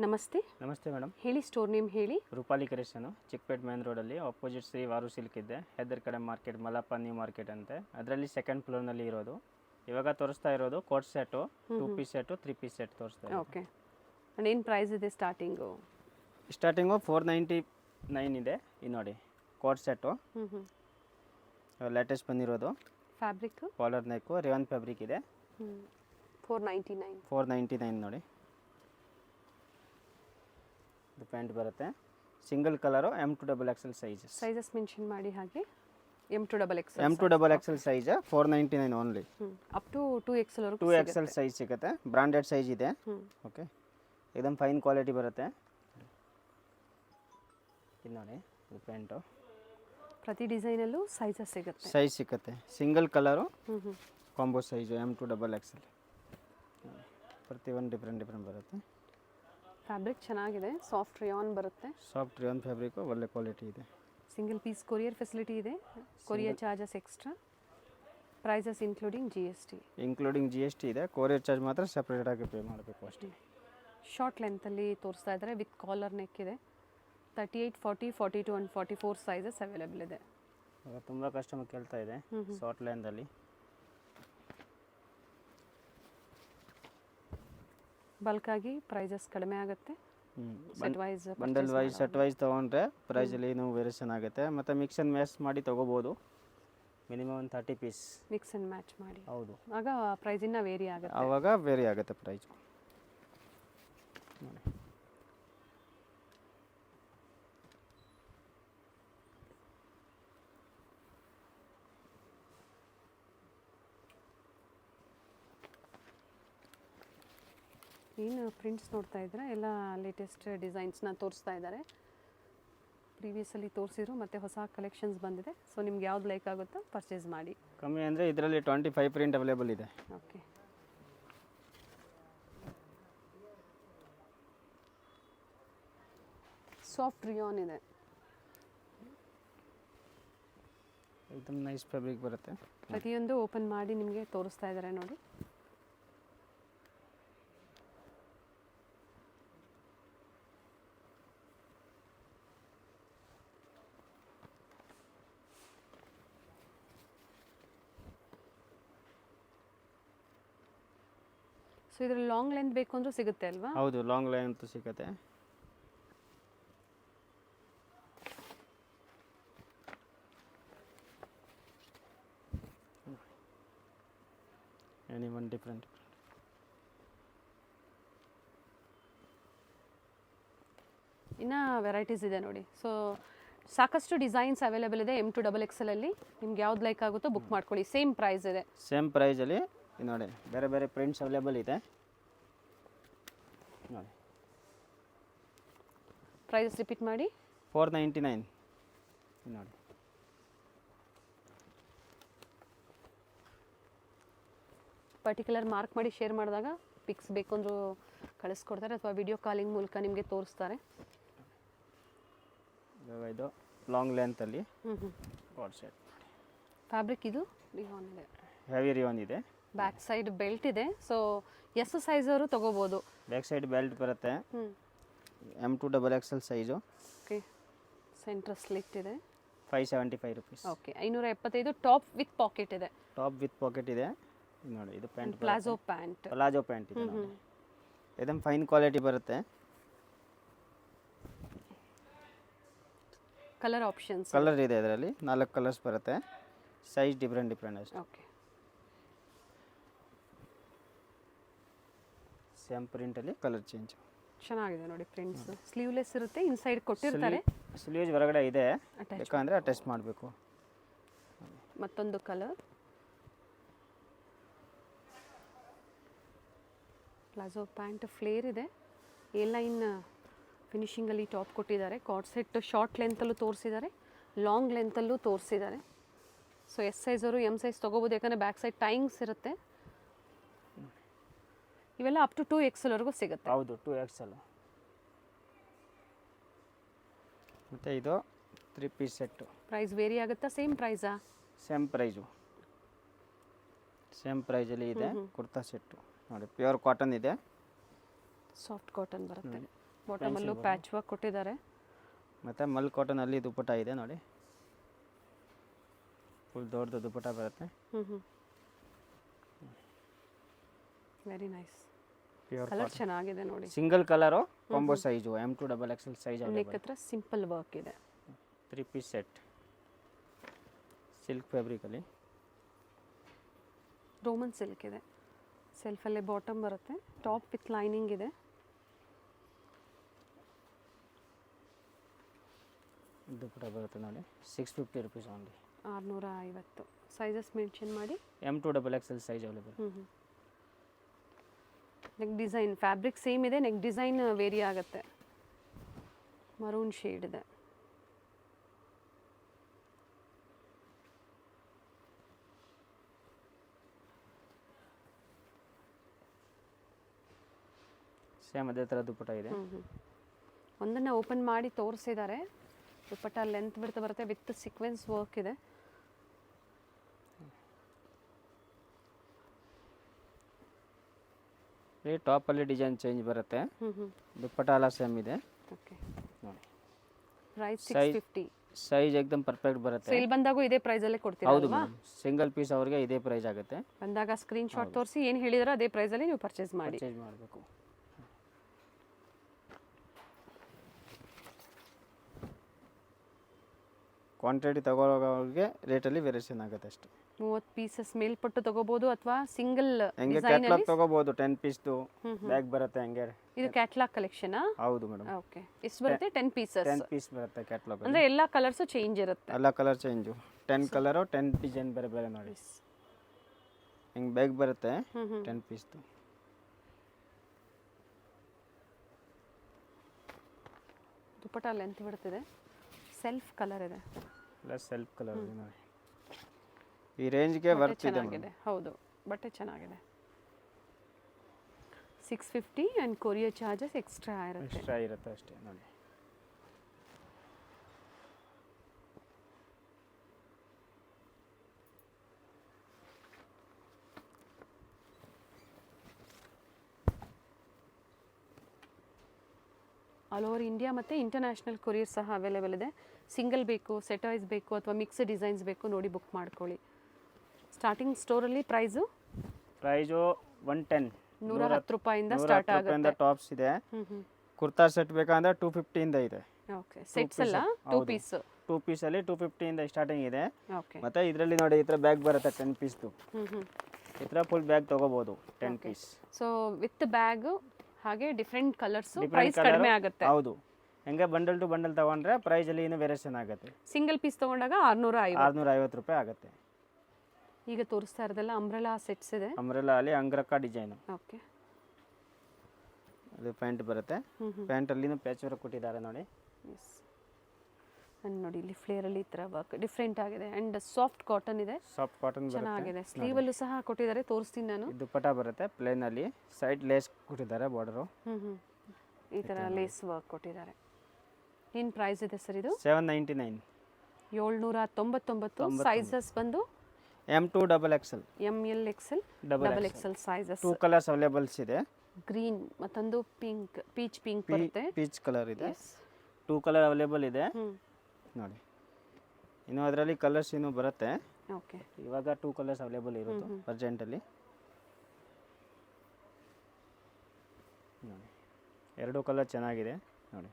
ನಮಸ್ತೆ. ನಮಸ್ತೆ ಮೇಡಮ್. ಹೇಳಿ, ಸ್ಟೋರ್ ನೇಮ್ ಹೇಳಿ. ರೂಪಾಲಿ ಕಲೆಕ್ಷನು, ಚಿಕ್ಕಪೇಟೆ ಮೇನ್ ರೋಡಲ್ಲಿ ಆಪೋಸಿಟ್ ಶ್ರೀ ವಾರು ಸಿಲ್ಕ್ ಇದೆ, ಹೆದರ್ ಕಡೆ ಮಾರ್ಕೆಟ್, ಮಲಪ್ಪ ನ್ಯೂ ಮಾರ್ಕೆಟ್ ಅಂತೆ. ಅದರಲ್ಲಿ ಸೆಕೆಂಡ್ ಫ್ಲೋರ್ನಲ್ಲಿ ಇರೋದು. ಇವಾಗ ತೋರಿಸ್ತಾ ಇರೋದು coat set, 2 piece set, 3 piece set ತೋರಿಸ್ತಾ ಇರೋದು. ಓಕೆ. ಆ್ಯಂಡ್ ಏನು ಪ್ರೈಸ್ ಇದೆ ಸ್ಟಾರ್ಟಿಂಗು? ಸ್ಟಾರ್ಟಿಂಗು 499 ಇದೆ. ಇದು ನೋಡಿ ಕೋಟ್ ಸೆಟ್ಟು, ಲೇಟೆಸ್ಟ್ ಬಂದಿರೋದು. Fabric collar neck, rayon fabric ಇದೆ. 499 ನೋಡಿ. ಇದು ಪ್ಯಾಂಟ್ ಬರುತ್ತೆ, single colour, M2XXL sizes mention ಮಾಡಿ. ಹಾಗೆ M2XXL M2XXL size 499 only. Up to 2XL ವರೆಗೂ 2XL ಸೈಜ್ ಸಿಗುತ್ತೆ. ಬ್ರಾಂಡೆಡ್ ಸೈಜ್ ಇದೆ. ಓಕೆ, ಇದನ್ನು ಫೈನ್ ಕ್ವಾಲಿಟಿ ಬರುತ್ತೆ. ಇದು ನೋಡಿ, ಇದು ಪ್ಯಾಂಟು. ಪ್ರತಿ ಡಿಸೈನಲ್ಲೂ ಸೈಜಸ್ ಸಿಗುತ್ತೆ. ಸೈಜ್ ಸಿಗುತ್ತೆ, single colour, combo size M2XXL. ಪ್ರತಿಯೊಂದು ಡಿಫ್ರೆಂಟ್ ಬರುತ್ತೆ. ಫ್ಯಾಬ್ರಿಕ್ ಚೆನ್ನಾಗಿದೆ, ಸಾಫ್ಟ್ ರಿಯಾನ್ ಬರುತ್ತೆ. ಸಾಫ್ಟ್ ರಿಯಾನ್ ಫ್ಯಾಬ್ರಿಕು ಒಳ್ಳೆ ಕ್ವಾಲಿಟಿ ಇದೆ. ಸಿಂಗಲ್ ಪೀಸ್ ಕೊರಿಯರ್ ಫೆಸಿಲಿಟಿ ಇದೆ. Courier charges extra. Prices including GST ಇದೆ. ಕೊರಿಯರ್ ಚಾರ್ಜ್ ಮಾತ್ರ ಸಪ್ರೇಟಾಗಿ ಪೇ ಮಾಡಬೇಕು ಅಷ್ಟೇ. ಶಾರ್ಟ್ ಲೆಂತಲ್ಲಿ ತೋರಿಸ್ತಾ ಇದ್ದಾರೆ, ವಿತ್ ಕಾಲರ್ ನೆಕ್ ಇದೆ. 38, 40, 42 ಆ್ಯಂಡ್ 44 ಸೈಜಸ್ ಅವೈಲೇಬಲ್ ಇದೆ. ತುಂಬ ಕಸ್ಟಮರ್ ಕೇಳ್ತಾ ಇದೆ ಶಾರ್ಟ್ ಲೆಂತಲ್ಲಿ. ಬಲ್ಕಾಗಿ ಪ್ರೈಸಸ್ ಕಡಿಮೆ ಆಗುತ್ತೆ. ಬಂಡಲ್ ವೈಸ್ ಸೆಟ್ ವೈಸ್ ತೊಗೊಂಡ್ರೆ ಪ್ರೈಸಲ್ಲಿ ಏನು ವೇರಿಯೇಷನ್ ಆಗುತ್ತೆ. ಮತ್ತು ಮಿಕ್ಸ್ ಆ್ಯಂಡ್ ಮ್ಯಾಚ್ ಮಾಡಿ ತೊಗೋಬೋದು. ಮಿನಿಮಮ್ ಒಂದು 30 ಪೀಸ್ ಮಿಕ್ಸ್ ಆ್ಯಂಡ್ ಮ್ಯಾಚ್ ಮಾಡಿ. ಹೌದು, ಆಗ ಪ್ರೈಸ್ ಇನ್ನೂ ವೇರಿ ಆಗುತ್ತೆ. ಆವಾಗ ವೇರಿ ಆಗುತ್ತೆ ಪ್ರೈಸು. ಏನು ಪ್ರಿಂಟ್ಸ್ ನೋಡ್ತಾ ಇದ್ರೆ ಎಲ್ಲ ಲೇಟೆಸ್ಟ್ ಡಿಸೈನ್ಸ್ನ ತೋರಿಸ್ತಾ ಇದ್ದಾರೆ. ಪ್ರೀವಿಯಸಲ್ಲಿ ತೋರಿಸಿದ್ರು ಮತ್ತು ಹೊಸ ಕಲೆಕ್ಷನ್ಸ್ ಬಂದಿದೆ. ಸೊ ನಿಮ್ಗೆ ಯಾವ್ದು ಲೈಕ್ ಆಗುತ್ತೋ ಪರ್ಚೇಸ್ ಮಾಡಿ. ಕಮ್ಮಿ ಅಂದರೆ ಇದರಲ್ಲಿ 25 ಪ್ರಿಂಟ್ ಅವೈಲೇಬಲ್ ಇದೆ. ಓಕೆ. ಸಾಫ್ಟ್ ರಿಯಾನ್ ಇದೆ. एकदम ನೈಸ್ ಫ್ಯಾಬ್ರಿಕ್ ಬರುತ್ತೆ. ಪ್ರತಿಯೊಂದು ಓಪನ್ ಮಾಡಿ ನಿಮಗೆ ತೋರಿಸ್ತಾ ಇದ್ದಾರೆ ನೋಡಿ. ಸೊ ಇದ್ರಲ್ಲಿ ಲಾಂಗ್ ಲೆಂತ್ ಬೇಕು ಅಂದ್ರೂ ಸಿಗುತ್ತೆ ಅಲ್ವಾ? ಹೌದು, ಲಾಂಗ್ ಲೆಂತ್ ಸಿಗುತ್ತೆ. Any one different. ಇನ್ನು ವೆರೈಟೀಸ್ ಇದೆ ನೋಡಿ. ಸೊ ಸಾಕಷ್ಟು ಡಿಸೈನ್ಸ್ ಅವೈಲೇಬಲ್ ಇದೆ. M2XXL ಅಲ್ಲಿ ನಿಮ್ಗೆ ಯಾವ್ದು ಲೈಕ್ ಆಗುತ್ತೋ ಬುಕ್ ಮಾಡ್ಕೊಳ್ಳಿ. ಸೇಮ್ ಪ್ರೈಸ್ ಇದೆ. ಸೇಮ್ ಪ್ರೈಸಲ್ಲಿ ನೋಡಿ, ಬೇರೆ ಬೇರೆ ಪ್ರಿಂಟ್ಸ್ ಅವೈಲೇಬಲ್ ಇದೆ ನೋಡಿ. ಪ್ರೈಸಸ್ ರಿಪೀಟ್ ಮಾಡಿ. 499 ನೋಡಿ. ಪರ್ಟಿಕ್ಯುಲರ್ ಮಾರ್ಕ್ ಮಾಡಿ ಶೇರ್ ಮಾಡಿದಾಗ ಪಿಕ್ಸ್ ಬೇಕು ಅಂದರೂ ಕಳಿಸ್ಕೊಡ್ತಾರೆ, ಅಥವಾ ವಿಡಿಯೋ ಕಾಲಿಂಗ್ ಮೂಲಕ ನಿಮಗೆ ತೋರಿಸ್ತಾರೆ. ಇದು ಲಾಂಗ್ ಲೆಂತಲ್ಲಿ ಕೋಟ್ ಸೆಟ್. ಫ್ಯಾಬ್ರಿಕ್ ಇದು ರಿಯಾನ್ ಇದೆ, ಹೆವಿ ರಿಯಾನ್ ಇದೆ. ಬ್ಯಾಕ್ ಸೈಡ್ ಬೆಲ್ಟ್ ಇದೆ. ಸೊ ಎಸ್ ಸೈಜ್ ಅವರು ತಗೋಬೋದು. ಬ್ಯಾಕ್ ಸೈಡ್ ಬೆಲ್ಟ್ ಬರುತ್ತೆ. M2XXL size. Okay. Centre slit ಇದೆ. 575 rupees. Okay. 575. Top with pocket ಇದೆ. ಟಾಪ್ ವಿತ್ ಪಾಕೆಟ್ ಇದೆ ನೋಡಿ. ಇದು ಪ್ಯಾಂಟ್ ಪ್ಲಾಜೋ ಪ್ಯಾಂಟ್ ಇದೆ. ಇದನ್ನು ಫೈನ್ ಕ್ವಾಲಿಟಿ ಬರುತ್ತೆ. ಕಲರ್ ಆಪ್ಷನ್ಸ್ ಕಲರ್ ಇದೆ ಇದರಲ್ಲಿ. 4 ಕಲರ್ಸ್ ಬರುತ್ತೆ. ಸೈಜ್ ಡಿಫ್ರೆಂಟ್ ಅಷ್ಟೇ. ಓಕೆ. ಸೇಮ್ ಪ್ರಿಂಟಲ್ಲಿ ಕಲರ್ ಚೇಂಜ್. ಚೆನ್ನಾಗಿದೆ ನೋಡಿ ಪ್ರಿಂಟ್ಸ್. ಸ್ಲೀವ್ಲೆಸ್ ಇರುತ್ತೆ, ಇನ್ಸೈಡ್ ಕೊಟ್ಟಿರ್ತಾರೆ. ಸ್ಲೀವ್ಸ್ ಹೊರಗಡೆ ಇದೆ, ಯಾಕಂದರೆ ಅಟ್ಯಾಚ್ ಮಾಡಬೇಕು. ಮತ್ತೊಂದು ಕಲರ್ ಪ್ಲಾಜೋ ಪ್ಯಾಂಟ್ ಫ್ಲೇರ್ ಇದೆ. ಎ ಲೈನ್ ಫಿನಿಶಿಂಗಲ್ಲಿ ಟಾಪ್ ಕೊಟ್ಟಿದ್ದಾರೆ. ಕಾರ್ಡ್ ಸೆಟ್ ಶಾರ್ಟ್ ಲೆಂತಲ್ಲೂ ತೋರಿಸಿದ್ದಾರೆ, ಲಾಂಗ್ ಲೆಂತಲ್ಲೂ ತೋರಿಸಿದ್ದಾರೆ. ಸೊ ಎಸ್ ಸೈಜ್ ಅವರು M ಸೈಜ್ ತೊಗೋಬೋದು, ಯಾಕಂದರೆ ಬ್ಯಾಕ್ ಸೈಡ್ ಟೈಂಗ್ಸ್ ಇರುತ್ತೆ. ಇವೆಲ್ಲ ಅಪ್ ಟು 2XL ವರೆಗೂ ಸಿಗುತ್ತೆ. ಹೌದು, 2XL. ಮತ್ತು ಇದು 3 ಪೀಸ್ ಸೆಟ್ಟು. ಪ್ರೈಸ್ ವೇರಿ ಆಗುತ್ತಾ? ಸೇಮ್ ಪ್ರೈಸಾ? Same price. ಸೇಮ್ ಪ್ರೈಸಲ್ಲಿ ಇದೆ. ಕುರ್ತಾ ಸೆಟ್ಟು ನೋಡಿ, ಪ್ಯೂರ್ ಕಾಟನ್ ಇದೆ. ಸಾಫ್ಟ್ ಕಾಟನ್ ಬರುತ್ತೆ. ಬಾಟಮಲ್ಲೂ ಪ್ಯಾಚ್ ವರ್ಕ್ ಕೊಟ್ಟಿದ್ದಾರೆ. ಮತ್ತು ಮಲ್ ಕಾಟನಲ್ಲಿ ದುಪ್ಪಟ ಇದೆ ನೋಡಿ, ಫುಲ್ ದೊಡ್ಡದು ದುಪ್ಪಟ ಬರುತ್ತೆ. Very nice. ಪ್ಯೂರ್ ಕಲರ್ ಚೆನ್ನಾಗಿದೆ ನೋಡಿ. Single colour, combo size M2 XXL size neck ಹತ್ರ ಸಿಂಪಲ್ ವರ್ಕ್ ಇದೆ. 3 ಪೀಸ್ ಸೆಟ್ ಸಿಲ್ಕ್ ಫ್ಯಾಬ್ರಿಕಲ್ಲಿ. ರೋಮನ್ ಸಿಲ್ಕ್ ಇದೆ. ಸೆಲ್ಫಲ್ಲೇ ಬಾಟಮ್ ಬರುತ್ತೆ, ಟಾಪ್ ವಿತ್ ಲೈನಿಂಗ್ ಇದೆ. ದುಪ್ಪಟ ಬರುತ್ತೆ ನೋಡಿ, 650 ರುಪೀಸ್ ಓನ್ಲಿ. 650. ಸೈಜಸ್ ಮೆನ್ಷನ್ ಮಾಡಿ. M2 XXL size available. Neck design fabric same ಇದೆ, ನೆಕ್ ಡಿಸೈನ್ ವೇರಿ ಆಗುತ್ತೆ. ಮರೂನ್ ಶೇಡ್ ಇದೆ. ಸೇಮ್ ಅದೇ ಥರ ದುಪ್ಪಟ ಇದೆ. ಒಂದನ್ನು ಓಪನ್ ಮಾಡಿ ತೋರಿಸಿದ್ದಾರೆ. ದುಪ್ಪಟ್ಟ ಲೆಂತ್ ಬಿಡ್ತಾ ಬರುತ್ತೆ, ವಿತ್ ಸೀಕ್ವೆನ್ಸ್ ವರ್ಕ್ ಇದೆ. ಈ ಟಾಪಲ್ಲಿ ಡಿಸೈನ್ ಚೇಂಜ್ ಬರುತ್ತೆ. ದುಪ್ಪಟ ಎಲ್ಲ ಸೇಮ್ ಇದೆ. ಓಕೆ ನೋಡಿ, ಪ್ರೈಸ್ 650. ಸೈಜ್ ಎಕ್ದಮ್ ಪರ್ಫೆಕ್ಟ್ ಬರುತ್ತೆ. ಸೇಲ್ ಬಂದಾಗೂ ಇದೇ ಪ್ರೈಸಲ್ಲೇ ಕೊಡ್ತೀರಾ? ಹೌದು ಮೇಡಮ್, ಸಿಂಗಲ್ ಪೀಸ್ ಅವ್ರಿಗೆ ಇದೇ ಪ್ರೈಸ್ ಆಗುತ್ತೆ. ಬಂದಾಗ ಸ್ಕ್ರೀನ್ ಶಾಟ್ ತೋರಿಸಿ ಏನು ಹೇಳಿದಾರೋ ಅದೇ ಪ್ರೈಸಲ್ಲಿ ನೀವು ಪರ್ಚೇಸ್ ಮಾಡಿ. ಪರ್ಚೇಸ್ ಮಾಡಬೇಕು. ಕ್ವಾಂಟಿಟಿ ತಗೊಳ್ಳೋರಿಗೆ ರೇಟಲ್ಲಿ ವೇರಿಯೇಷನ್ ಆಗುತ್ತೆ ಅಷ್ಟೇ. 30 ಪೀಸಸ್ ಮೇಲ್ಪಟ್ಟು ತಗೋಬಹುದು ಅಥವಾ ಸಿಂಗಲ್ ಹೆಂಗೆ ಕ್ಯಾಟ್ಲಾಗ್ ತಗೋಬಹುದು. 10 ಪೀಸ್ದು ಬ್ಯಾಗ್ ಬರುತ್ತೆ ಹಂಗೆ. ಇದು ಕ್ಯಾಟ್ಲಾಗ್ ಕಲೆಕ್ಷನ್? ಹೌದು ಮೇಡಮ್. ಓಕೆ, ಎಷ್ಟು ಬರುತ್ತೆ? 10 ಪೀಸಸ್. 10 ಪೀಸ್ ಬರುತ್ತೆ ಕ್ಯಾಟ್ಲಾಗ್. ಅಂದ್ರೆ ಎಲ್ಲ ಕಲರ್ಸ್ ಚೇಂಜ್ ಇರುತ್ತೆ. ಎಲ್ಲ ಕಲರ್ ಚೇಂಜು, 10 ಕಲರು 10 ಡಿಸೈನ್ ಬೇರೆ ಬೇರೆ ನೋಡಿ. ಹಿಂಗೆ ಬ್ಯಾಗ್ ಬರುತ್ತೆ 10 ಪೀಸ್ದು. ದುಪ್ಪಟ್ಟ ಲೆಂತ್ ಬಿಡ್ತಿದೆ, ಸೆಲ್ಫ್ ಕಲರ್ ಇದೆ. ಪ್ಲಸ್ ಸೆಲ್ಫ್ ಕಲರ್ ಇದೆ ನೋಡಿ. ಈ ರೇಂಜ್ಗೆ ವರ್ತ್ ಇದೆ. ಚೆನ್ನಾಗಿದೆ, ಹೌದು, ಬಟ್ಟೆ ಚೆನ್ನಾಗಿದೆ. 650 ಆ್ಯಂಡ್ ಕೊರಿಯರ್ ಚಾರ್ಜಸ್ ಎಕ್ಸ್ಟ್ರಾ ಇರುತ್ತೆ ಅಷ್ಟೇ ನೋಡಿ. ಆಲ್ ಓವರ್ ಇಂಡಿಯಾ ಮತ್ತು ಇಂಟರ್ನ್ಯಾಷನಲ್ ಕೊರಿಯರ್ ಸಹ ಅವೈಲೇಬಲ್ ಇದೆ. ಸಿಂಗಲ್ ಬೇಕು, ಸೆಟ್ ವೈಸ್ ಬೇಕು ಅಥವಾ ಮಿಕ್ಸ್ ಡಿಸೈನ್ಸ್ ಬೇಕು ನೋಡಿ ಬುಕ್ ಮಾಡ್ಕೊಳ್ಳಿ. ಸ್ಟಾರ್ಟಿಂಗ್ ಸ್ಟೋರಲ್ಲಿ ಪ್ರೈಸು 110 110 ರೂಪಾಯಿಂದ ಸ್ಟಾರ್ಟ್ ಆಗುತ್ತೆ. ಟಾಪ್ಸ್ ಇದೆ. ಕುರ್ತಾ ಸೆಟ್ ಬೇಕಂದ್ರೆ 250 ಇಂದ ಇದೆ. ಓಕೆ, ಸೆಟ್ಸ್ ಎಲ್ಲ 2 ಪೀಸ್. 2 ಪೀಸಲ್ಲಿ 250 ಇಂದ ಸ್ಟಾರ್ಟಿಂಗ್ ಇದೆ. ಓಕೆ, ಮತ್ತೆ ಇದರಲ್ಲಿ ನೋಡಿ ಈ ಥರ ಬ್ಯಾಗ್ ಬರುತ್ತೆ 10 ಪೀಸ್ದು. ಈ ಥರ ಫುಲ್ ಬ್ಯಾಗ್ ತಗೋಬಹುದು 10 ಪೀಸ್. ಸೊ ವಿತ್ ಬ್ಯಾಗ್ ಹಾಗೆ ಡಿಫ್ರೆಂಟ್ ಕಲರ್ಸ್, ಪ್ರೈಸ್ ಕಡಿಮೆ ಆಗುತ್ತೆ. ಹೌದು, ಹೆಂಗೆ ಬಂಡಲ್ ಟು ಬಂಡಲ್ ತಗೊಂಡ್ರೆ ಪ್ರೈಸ್ ಅಲ್ಲಿ ಇನ್ನೂ ವೇರಿಯೇಷನ್ ಆಗುತ್ತೆ. ಸಿಂಗಲ್ ಪೀಸ್ ತಗೊಂಡಾಗ 650 ರೂಪಾಯಿ ಆಗುತ್ತೆ. ಈಗ ತೋರಿಸ್ತಾ ಇರೋದೆಲ್ಲ ಅಂಬ್ರೆಲಾ ಸೆಟ್ಸ್ ಇದೆ. ಅಂಬ್ರೆಲಾ ಅಲ್ಲಿ ಅಂಗ್ರಕ್ಕ ಡಿಸೈನ್. ಓಕೆ, ಅದು ಪ್ಯಾಂಟ್ ಬರುತ್ತೆ. ಪ್ಯಾಂಟ್ ಅಲ್ಲಿನೂ ಪ್ಯಾಚ್ ವರ್ಕ್ ಕೊಟ್ಟಿದ್ದಾರೆ ನೋಡಿ. ಎಸ್, ನೋಡಿ ಇಲ್ಲಿ ಫ್ಲೇರ್ ಅಲ್ಲಿ ಈ ತರ ವರ್ಕ್ ಡಿಫ್ರೆಂಟ್ ಆಗಿದೆ ಅಂಡ್ ಸಾಫ್ಟ್ ಕಾಟನ್ ಇದೆ. ಸಾಫ್ಟ್ ಕಾಟನ್ ಬರುತ್ತೆ. ಚೆನ್ನಾಗಿದೆ. ಸ್ಲೀವ್ ಅಲ್ಲೂ ಸಹ ಕೊಟ್ಟಿದ್ದಾರೆ, ತೋರಿಸ್ತೀನಿ ನಾನು. ದುಪ್ಪಟ ಬರುತ್ತೆ ಪ್ಲೇನ್ ಅಲ್ಲಿ, ಸೈಡ್ ಲೇಸ್ ಕೊಟ್ಟಿದ್ದಾರೆ ಬಾರ್ಡರ್. ಈ ತರ ಲೇಸ್ ವರ್ಕ್ ಕೊಟ್ಟಿದ್ದಾರೆ. ಏನು ಪ್ರೈಸ್ ಇದೆ ಸರ್ ಇದು? 799. 799. ಸೈಜಸ್ ಬಂದು M2 XXL, ML XL, XXL sizes. 2 colours availables ಇದೆ. ಗ್ರೀನ್ ಮತ್ತೊಂದು ಪಿಂಕ್, ಪೀಚ್ ಪಿಂಕ್ ಬರುತ್ತೆ. ಪೀಚ್ ಕಲರ್ ಇದೆ. 2 ಕಲರ್ ಅವೈಲೇಬಲ್ ಇದೆ ನೋಡಿ. ಇನ್ನು ಅದರಲ್ಲಿ ಕಲರ್ಸ್ ಇನ್ನೂ ಬರುತ್ತೆ. ಓಕೆ, ಇವಾಗ 2 ಕಲರ್ಸ್ ಅವೈಲೇಬಲ್ ಇರೋದು ಅರ್ಜೆಂಟಲ್ಲಿ ನೋಡಿ. 2 ಕಲರ್ ಚೆನ್ನಾಗಿದೆ ನೋಡಿ.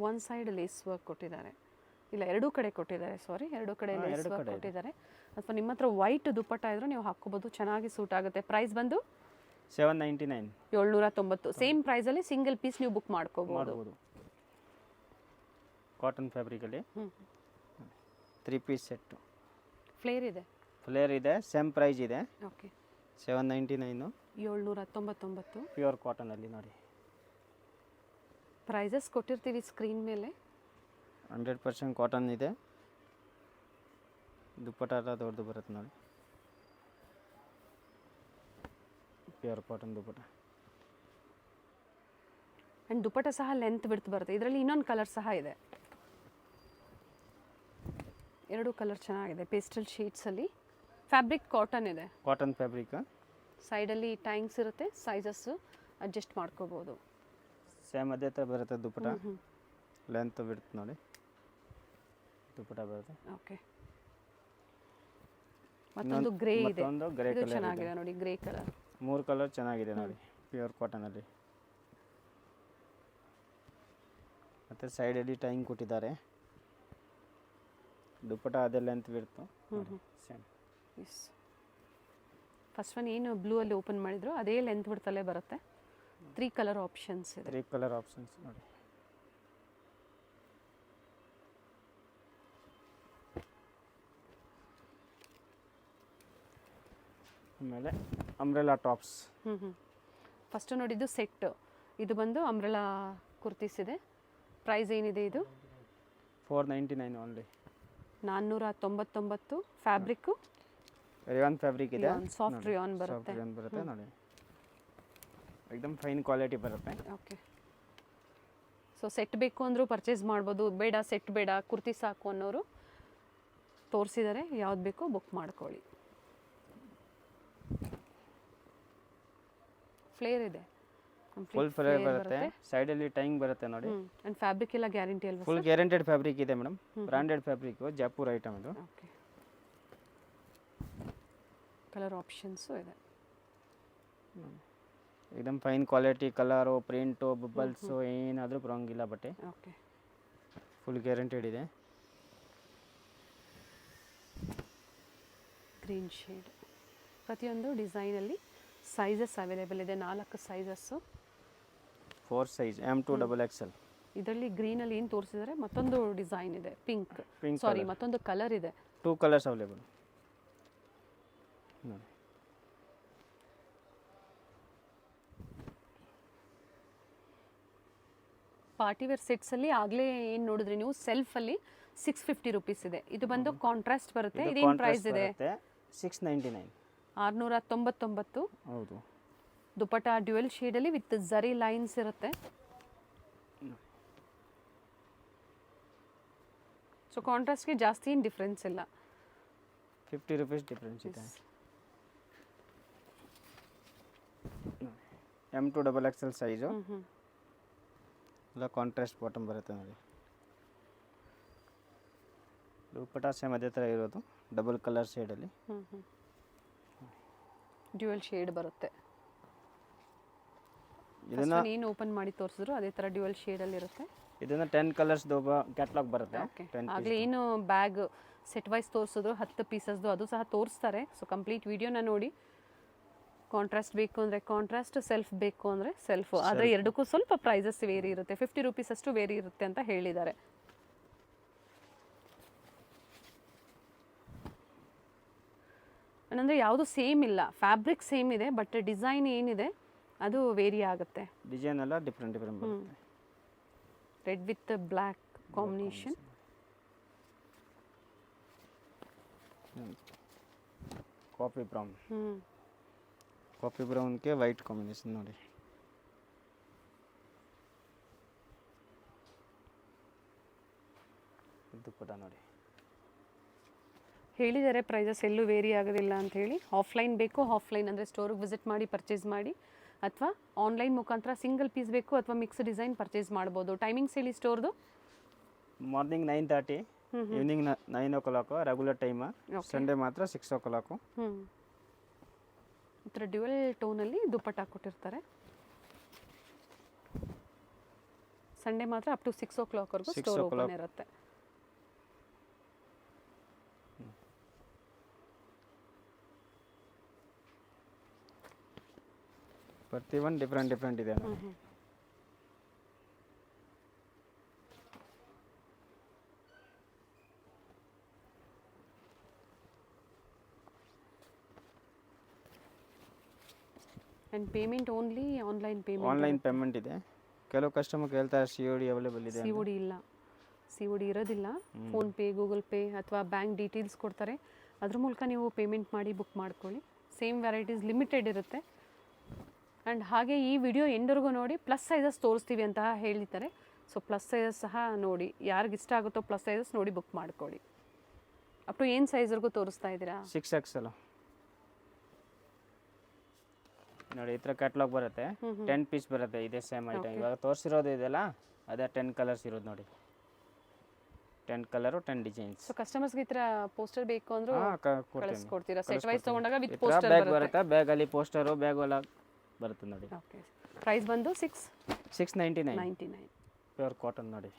ಒನ್ ಸೈಡ್ ಲೇಸ್ ವರ್ಕ್ ಕೊಟ್ಟಿದ್ದಾರೆ, ಇಲ್ಲ ಎರಡೂ ಕಡೆ ಕೊಟ್ಟಿದ್ದಾರೆ, ಸಾರಿ ಎರಡೂ ಕಡೆ ಲೇಸ್ ವರ್ಕ್ ಕೊಟ್ಟಿದ್ದಾರೆ. ಅಥವಾ ನಿಮ್ಮ ಹತ್ರ ವೈಟ್ ದುಪ್ಪಟ್ಟ ಇದ್ರೂ ನೀವು ಹಾಕೋಬಹುದು, ಚೆನ್ನಾಗಿ ಸೂಟ್ ಆಗುತ್ತೆ. ಪ್ರೈಸ್ ಬಂದು 799. 790. ಸೇಮ್ ಪ್ರೈಸಲ್ಲಿ ಸಿಂಗಲ್ ಪೀಸ್ ನೀವು ಬುಕ್ ಮಾಡ್ಕೋಬಹುದು. ಕಾಟನ್ ಫ್ಯಾಬ್ರಿಕಲ್ಲಿ 3 ಪೀಸ್ ಸೆಟ್ಟು. ಫ್ಲೇರ್ ಇದೆ, ಸೇಮ್ ಪ್ರೈಸ್ ಇದೆ. ಓಕೆ, 799. 799. ಪ್ಯೂರ್ ಕಾಟನಲ್ಲಿ ನೋಡಿ. ಪ್ರೈಸಸ್ ಕೊಟ್ಟಿರ್ತೀವಿ ಸ್ಕ್ರೀನ್ ಮೇಲೆ. 100% ಕಾಟನ್ ಇದೆ. ದುಪ್ಪಟ್ಟ ಎಲ್ಲ ದೊಡ್ಡದು ಬರುತ್ತೆ ನೋಡಿ. Pure cotton dupatta. ಆ್ಯಂಡ್ ದುಪ್ಪಟ್ಟ ಸಹ ಲೆಂತ್ ಬಿಡ್ತು ಬರುತ್ತೆ. ಇದರಲ್ಲಿ ಇನ್ನೊಂದು ಕಲರ್ ಸಹ ಇದೆ. 2 ಕಲರ್ ಚೆನ್ನಾಗಿದೆ, ಪೇಸ್ಟಲ್ ಶೇಡ್ಸಲ್ಲಿ. ಫ್ಯಾಬ್ರಿಕ್ ಕಾಟನ್ ಇದೆ. Cotton fabric. ಸೈಡಲ್ಲಿ ಟ್ಯಾಂಕ್ಸ್ ಇರುತ್ತೆ, ಸೈಜಸ್ಸು ಅಡ್ಜಸ್ಟ್ ಮಾಡ್ಕೋಬೋದು. ಸೇಮ್ ಅದೇ ಥರ ಬರುತ್ತೆ ದುಪ್ಪಟ. ಲೆಂತ್ ಬಿಡ್ತು ನೋಡಿ, ದುಪ್ಪಟ ಬರುತ್ತೆ. ಓಕೆ, ಮತ್ತೊಂದು ಗ್ರೇ ಇದೆ, ಮತ್ತೊಂದು ಗ್ರೇ ಇದು ಕಲರ್ ಚೆನ್ನಾಗಿದೆ ನೋಡಿ, ಗ್ರೇ ಕಲರ್. 3 ಕಲರ್ ಚೆನ್ನಾಗಿದೆ ನೋಡಿ, ಪ್ಯೂರ್ ಕಾಟನಲ್ಲಿ. ಮತ್ತು ಸೈಡಲ್ಲಿ ಟೈಂಗ್ ಕೊಟ್ಟಿದ್ದಾರೆ. ದುಪ್ಪಟ ಅದೇ ಲೆಂತ್ ಬಿಡ್ತು ಸೇಮ್. ಎಸ್, ಫಸ್ಟ್ ಒನ್ ಏನು ಬ್ಲೂ ಅಲ್ಲಿ ಓಪನ್ ಮಾಡಿದ್ರು ಅದೇ ಲೆಂತ್ ಬಿಡ್ತಲೇ ಬರುತ್ತೆ. 3 ಕಲರ್ ಆಪ್ಷನ್ಸ್ ಇದೆ. 3 ಕಲರ್ ಆಪ್ಷನ್ಸ್ ನೋಡಿ. ಆಮೇಲೆ ಅಂಬ್ರೆಲಾ ಟಾಪ್ಸ್. ಫಸ್ಟ್ ನೋಡಿದ್ದು ಸೆಟ್, ಇದು ಬಂದು ಅಂಬ್ರೆಲಾ ಕುರ್ತೀಸ್ ಇದೆ. ಪ್ರೈಸ್ ಏನಿದೆ ಇದು? 499 ಓನ್ಲಿ. 499. ಫ್ಯಾಬ್ರಿಕ್ಕು ರಿಯಾನ್ ಫ್ಯಾಬ್ರಿಕ್ ಇದೆ, ಸಾಫ್ಟ್ ರಿಯಾನ್ ಬರುತ್ತೆ. ರಿಯಾನ್ ಬರುತ್ತೆ ನೋಡಿ, एकदम ಫೈನ್ ಕ್ವಾಲಿಟಿ ಬರುತ್ತೆ. ಓಕೆ, ಸೊ ಸೆಟ್ ಬೇಕು ಅಂದರೂ ಪರ್ಚೇಸ್ ಮಾಡ್ಬೋದು. ಬೇಡ ಸೆಟ್ ಬೇಡ ಕುರ್ತಿ ಸಾಕು ಅನ್ನೋರು ತೋರಿಸಿದ್ದಾರೆ, ಯಾವ್ದು ಬೇಕೋ ಬುಕ್ ಮಾಡ್ಕೊಳ್ಳಿ. ಫ್ಲೇರ್ ಇದೆ, ಫುಲ್ ಫ್ಲೇರ್ ಬರುತ್ತೆ. ಸೈಡಲ್ಲಿ ಟೈಂಗ್ ಬರುತ್ತೆ ನೋಡಿ. ಆ್ಯಂಡ್ ಫ್ಯಾಬ್ರಿಕ್ ಎಲ್ಲ ಗ್ಯಾರಂಟಿ ಅಲ್ವಾ? ಫುಲ್ ಗ್ಯಾರಂಟೆಡ್ ಫ್ಯಾಬ್ರಿಕ್ ಇದೆ madam, branded fabric, Jaipur item ಇದು. ಓಕೆ, ಕಲರ್ ಆಪ್ಷನ್ಸು ಇದೆ. एकदम fine quality, colour, print, bubbles ಏನಾದರೂ ಬರೋಂಗಿಲ್ಲ ಬಟ್ಟೆ. ಓಕೆ, ಫುಲ್ ಗ್ಯಾರಂಟೆಡ್ ಇದೆ. Green shade. ಪ್ರತಿಯೊಂದು ಡಿಸೈನಲ್ಲಿ ಸೈಜಸ್ ಅವೈಲೇಬಲ್ ಇದೆ, 4 sizes. 4 size M to XXL. ಇದರಲ್ಲಿ ಗ್ರೀನಲ್ಲಿ ಏನು ತೋರಿಸಿದ್ದಾರೆ, ಮತ್ತೊಂದು ಡಿಸೈನ್ ಇದೆ, ಪಿಂಕ್, ಸಾರಿ ಮತ್ತೊಂದು ಕಲರ್ ಇದೆ. 2 ಕಲರ್ಸ್ ಅವೈಲೇಬಲ್. ಪಾರ್ಟಿವೇರ್ ಸೆಟ್ಸಲ್ಲಿ ಆಗಲೇ ಏನು ನೋಡಿದ್ರಿ ನೀವು, ಸೆಲ್ಫಲ್ಲಿ 650 ರುಪೀಸ್ ಇದೆ. ಇದು ಬಂದು ಕಾಂಟ್ರಾಸ್ಟ್ ಬರುತ್ತೆ. ಇದೇನು ಪ್ರೈಸ್ ಇದೆ? 699. 699. ಹೌದು. ದುಪಟ್ಟ ಡ್ಯುಯಲ್ ಶೇಡಲ್ಲಿ ವಿತ್ ಝರಿ ಲೈನ್ಸ್ ಇರುತ್ತೆ. ಸೊ ಕಾಂಟ್ರಾಸ್ಟ್ಗೆ ಜಾಸ್ತಿ ಏನು ಡಿಫ್ರೆನ್ಸ್ ಇಲ್ಲ, 50 ರುಪೀಸ್ ಡಿಫ್ರೆನ್ಸ್ ಇದೆ. M to XXL size. ಎಲ್ಲ ಕಾಂಟ್ರಾಸ್ಟ್ ಬಾಟಮ್ ಬರುತ್ತೆ ನೋಡಿ. ದುಪಟ್ಟ ಸೇಮ್ ಅದೇ ಥರ ಇರೋದು, ಡಬಲ್ ಕಲರ್ ಶೇಡಲ್ಲಿ. ಡ್ಯುಯಲ್ ಶೇಡ್ ಬರುತ್ತೆ. ಇದನ್ನ ಏನು ಓಪನ್ ಮಾಡಿ ತೋರಿಸಿದ್ರು ಅದೇ ಥರ ಡ್ಯುಯಲ್ ಶೇಡಲ್ಲಿ ಇರುತ್ತೆ. ಇದನ್ನ 10 ಕಲರ್ಸ್ದು ಕ್ಯಾಟ್ಲಾಗ್ ಬರುತ್ತೆ. ಓಕೆ, ಆಗಲೇ ಏನು ಬ್ಯಾಗ್ ಸೆಟ್ ವೈಸ್ ತೋರಿಸಿದ್ರು 10 ಪೀಸಸ್ದು, ಅದು ಸಹ ತೋರಿಸ್ತಾರೆ. ಸೊ ಕಂಪ್ಲೀಟ್ ವಿಡಿಯೋನ ನೋಡಿ. ಕಾಂಟ್ರಾಸ್ಟ್ ಬೇಕು ಅಂದರೆ ಕಾಂಟ್ರಾಸ್ಟ್, ಸೆಲ್ಫ್ ಬೇಕು ಅಂದರೆ ಸೆಲ್ಫ್. ಆದರೆ ಎರಡಕ್ಕೂ ಸ್ವಲ್ಪ ಪ್ರೈಸಸ್ ವೇರಿ ಇರುತ್ತೆ, 50 ರುಪೀಸ್ ಅಷ್ಟು ವೇರಿ ಇರುತ್ತೆ ಅಂತ ಹೇಳಿದ್ದಾರೆ. ಅಂದರೆ ಯಾವುದು ಸೇಮ್ ಇಲ್ಲ, ಫ್ಯಾಬ್ರಿಕ್ ಸೇಮ್ ಇದೆ, ಬಟ್ ಡಿಸೈನ್ ಏನಿದೆ ಅದು ವೇರಿ ಆಗುತ್ತೆ. ಡಿಸೈನ್ ಎಲ್ಲ ಡಿಫ್ರೆಂಟ್ ಬರುತ್ತೆ. Red with black combination. Coffee brown. Coffee ಬ್ರೌನ್ಗೆ ವೈಟ್ ಕಾಂಬಿನೇಷನ್ ನೋಡಿ. ದುಪ್ಪಟ್ಟ ನೋಡಿ. ಹೇಳಿದ್ದಾರೆ ಪ್ರೈಸಸ್ ಎಲ್ಲೂ ವೇರಿ ಆಗೋದಿಲ್ಲ ಅಂತ ಹೇಳಿ. ಆಫ್ಲೈನ್ ಬೇಕು, ಆಫ್ಲೈನ್ ಅಂದರೆ ಸ್ಟೋರಿಗೆ ವಿಸಿಟ್ ಮಾಡಿ ಪರ್ಚೇಸ್ ಮಾಡಿ, ಅಥವಾ ಆನ್ಲೈನ್ ಮುಖಾಂತರ ಸಿಂಗಲ್ ಪೀಸ್ ಬೇಕು ಅಥವಾ ಮಿಕ್ಸ್ ಡಿಸೈನ್ ಪರ್ಚೇಸ್ ಮಾಡ್ಬೋದು. ಟೈಮಿಂಗ್ಸ್ ಹೇಳಿ ಸ್ಟೋರ್ದು? Morning 9:30, evening 9 o'clock regular time. Sunday ಮಾತ್ರ 6 o'clock. ಈ ಥರ ಡ್ಯುಯಲ್ ಟೋನಲ್ಲಿ ದುಪ್ಪಟ್ಟ ಕೊಟ್ಟಿರ್ತಾರೆ. ಸಂಡೇ ಮಾತ್ರ ಅಪ್ ಟು 6 o'clockವರೆಗೂ ಸ್ಟೋರ್ ಓಪನ್ ಇರುತ್ತೆ. ಪ್ರತಿಯೊಂದು ಡಿಫ್ರೆಂಟ್ ಇದೆ. And payment only online payment. Online payment ಇದೆ. ಕೆಲವು ಕಸ್ಟಮರ್ ಕೇಳ್ತಾರೆ COD ಅವೈಲೇಬಲ್ ಇದೆ. COD ಇಲ್ಲ, COD ಇರೋದಿಲ್ಲ. ಫೋನ್ಪೇ, ಗೂಗಲ್ ಪೇ ಅಥವಾ ಬ್ಯಾಂಕ್ ಡೀಟೇಲ್ಸ್ ಕೊಡ್ತಾರೆ, ಅದ್ರ ಮೂಲಕ ನೀವು ಪೇಮೆಂಟ್ ಮಾಡಿ ಬುಕ್ ಮಾಡ್ಕೊಳ್ಳಿ. ಸೇಮ್ ವೆರೈಟೀಸ್ ಲಿಮಿಟೆಡ್ ಇರುತ್ತೆ. ಆ್ಯಂಡ್ ಹಾಗೆ ಈ ವಿಡಿಯೋ ಎಂಡವರೆಗೂ ನೋಡಿ. ಪ್ಲಸ್ ಸೈಜಸ್ ತೋರಿಸ್ತೀವಿ ಅಂತ ಹೇಳಿದ್ದಾರೆ. ಸೊ ಪ್ಲಸ್ ಸೈಜಸ್ ಸಹ ನೋಡಿ, ಯಾರಿಗೆ ಇಷ್ಟ ಆಗುತ್ತೋ ಪ್ಲಸ್ ಸೈಜಸ್ ನೋಡಿ ಬುಕ್ ಮಾಡ್ಕೊಳ್ಳಿ. ಅಪ್ ಟು ಏನು ಸೈಜ್ವರೆಗೂ ತೋರಿಸ್ತಾ ಇದ್ದೀರಾ? 6XL. ನೋಡಿ ಈ ಥರ ಕ್ಯಾಟ್ಲಾಗ್ ಬರುತ್ತೆ 10 ಪೀಸ್ ಬರುತ್ತೆ ಇದೇ ಸೇಮ್ ಐಟಮ್ ಇವಾಗ ತೋರಿಸಿರೋದು ಇದೆಲ್ಲ ಅದೇ 10 ಕಲರ್ಸ್ ಇರೋದು ನೋಡಿ 10 ಕಲರು 10 ಡಿಸೈನ್ಸ್ ಸೊ ಕಸ್ಟಮರ್ಸ್ಗೆ ಈ ಥರ ಪೋಸ್ಟರ್ ಬೇಕು ಅಂದ್ರೂ ಕಳಿಸ್ಕೊಡ್ತೀರಾ ಸೆಟ್ ವೈಸ್ ತೊಗೊಂಡಾಗ ವಿತ್ ಬ್ಯಾಗ್ ಪೋಸ್ಟರ್ ಬರುತ್ತೆ ಬ್ಯಾಗಲ್ಲಿ ಪೋಸ್ಟರು ಬ್ಯಾಗ್ ಎಲ್ಲ ಬರುತ್ತೆ ನೋಡಿ ಓಕೆ ಪ್ರೈಸ್ ಬಂದು 699 699 ಪ್ಯೂರ್ ಕಾಟನ್ ನೋಡಿ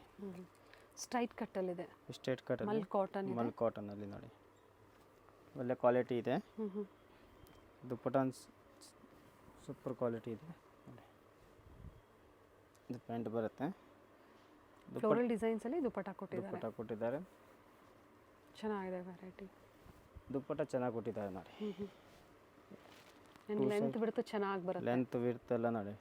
ಸ್ಟ್ರೈಟ್ ಕಟ್ಟಲ್ಲಿದೆ ಸ್ಟ್ರೇಟ್ ಕಟ್ ಮಲ್ ಕಾಟನ್ ಮಲ್ ಕಾಟನಲ್ಲಿ ನೋಡಿ ಒಳ್ಳೆ ಕ್ವಾಲಿಟಿ ಇದೆ ದುಪ್ಪಟ ಸೂಪರ್ ಕ್ವಾಲಿಟಿ ಇದೆ ನೋಡಿ ಇದು ಪ್ಯಾಂಟ್ ಬರುತ್ತೆ ಫ್ಲೋರಲ್ ಡಿಸೈನ್ಸಲ್ಲಿ ದುಪ್ಪಟ್ಟ ಕೊಟ್ಟಿದ್ದಾರೆ ದುಪ್ಪಟ ಕೊಟ್ಟಿದ್ದಾರೆ ಚೆನ್ನಾಗಿದೆ ವೆರೈಟಿ ದುಪ್ಪಟ ಚೆನ್ನಾಗಿ ಕೊಟ್ಟಿದ್ದಾರೆ ನೋಡಿ ಲೆಂತ್ ಬಿಡ್ತು ಚೆನ್ನಾಗಿ ಬರುತ್ತೆ ಲೆಂತ್ ವಿಡ್ತ್ ಎಲ್ಲ ನೋಡಿ